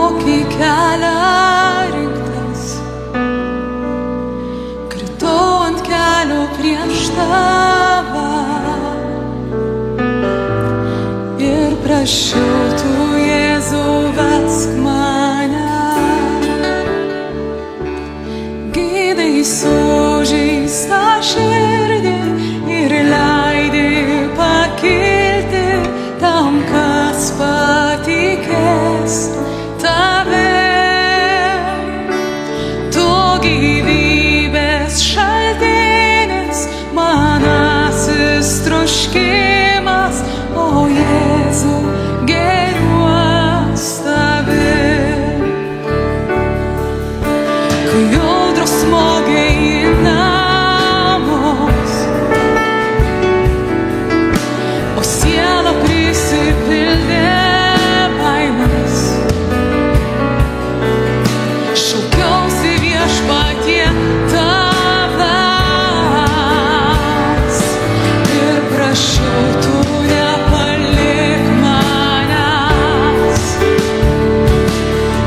kokį kelią rinktas, kritau ant kelio prieš tave ir prašiau tu, Jėzau, vesk mane. Gydai sužeistą širdį ir leidi pakilti tam, kas patikės tave. Tu gyvybės šaltinis, manasis troškimas, o Jėzau, gėriuos tavim. Kai audros smogė į namus, o siela prisipildė baimės, šaukiausi Viešpatie tavęs ir prašiau tu, nepalik manęs.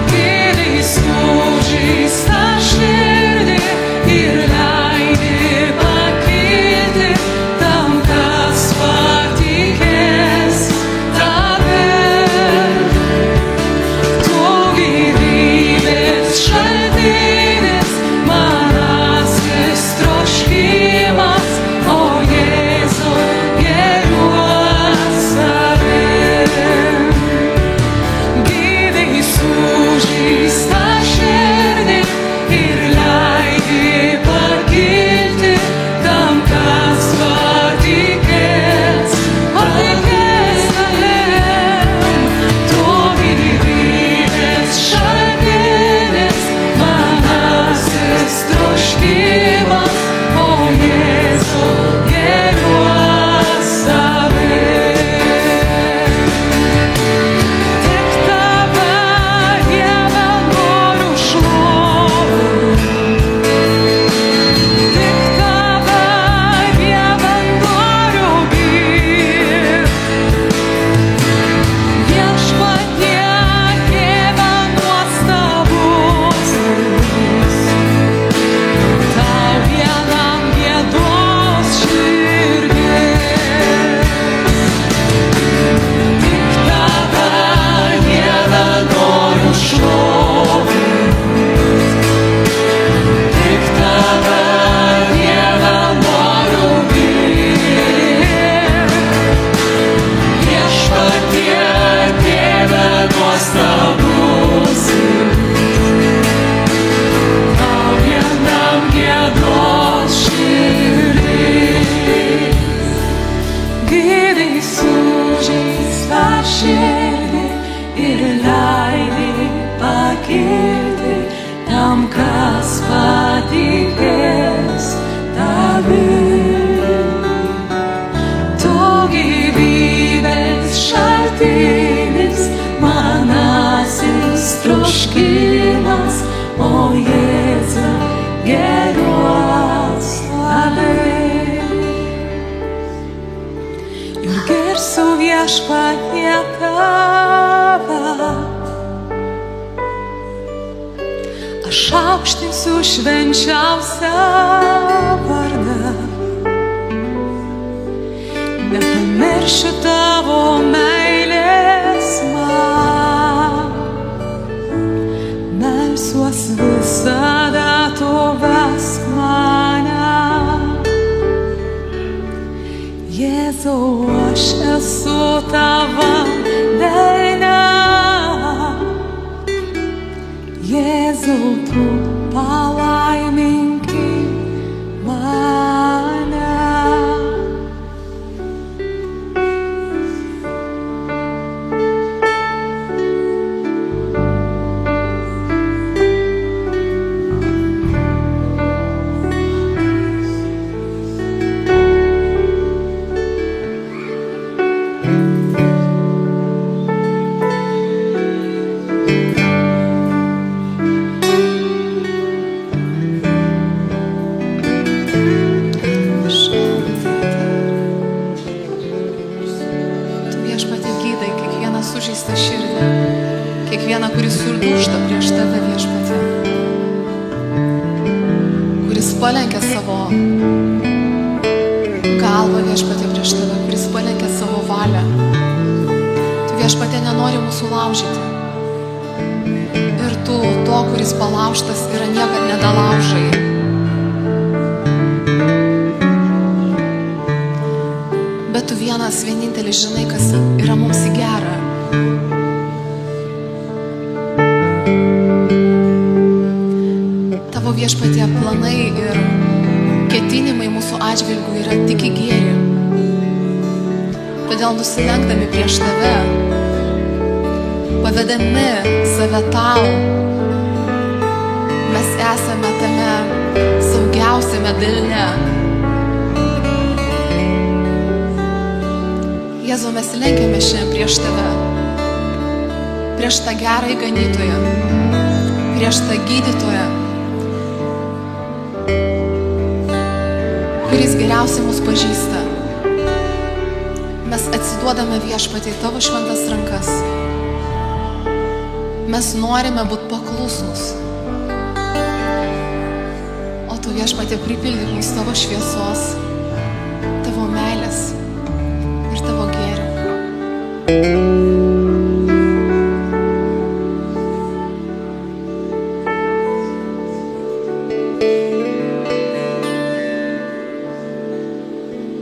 Gydai sužeistą širdį ir leidi pakilti tam, kas patikės tavim. Tu gyvybės šaltinis, manasis troškimas, o Jėzau, gėriuos tavim. Gydai sužeistą širdį ir leidi pakilti tam, kas patikės tavim. Tu gyvybės šaltinis, manasis troškimas, o Jėzau, gėriuos tavim. Tik tave, Dieve, noriu šlovinti, tik tave, Dieve, noriu girt. Viešpatie, Tėve nuostabus, tau vienam giedos širdis. Tik tave, Dieve, noriu šlovinti, tik tave, Dieve, noriu girt. Viešpatie, Tėve nuostabus, tau vienam giedos širdis. Gydai sužeistą širdį ir leidi pakilti tam, kas patikės tavim. Tu gyvybės šaltinis, manasis troškimas, o Jėzau, gėriuos tavim. Ir gersiu Viešpatie tave, aš aukštinsiu švenčiausią vardą. Nepamiršiu tavo meilės man, melsiuos visada, tu vesk mane. Jėzau, aš esu tavo delne, Jėzau, tu palaiminki mane. kiekvieną, kuris surdūžta prieš tave, Viešpatie, kuris palenkia savo galvą, Viešpatie, prieš tave, kuris palenkia savo valią. Tu, Viešpatie, nenori mūsų laužyti. Ir tu, to, kuris palaužtas, yra niekad nedalaužai. Bet tu vienintelis žinai, kas yra mums į gerą. Tavo, Viešpatie, planai ir ketinimai mūsų atžvilgių yra tik į gėrį. Todėl nusilenkdami prieš tave, pavedami save tau, mes esame tame saugiausiame delne. Jėzau, mes lenkiame šiandien prieš tave, prieš tą gerąjį ganytoją, prieš tą gydytoją, kuris geriausiai mus pažįsta. Mes atsiduodame, Viešpatie, į tavo šventas rankas. Mes norime būti paklusnus. O tu, Viešpatie, pripildyk mus tavo šviesos, tavo meilės ir tavo gėrio.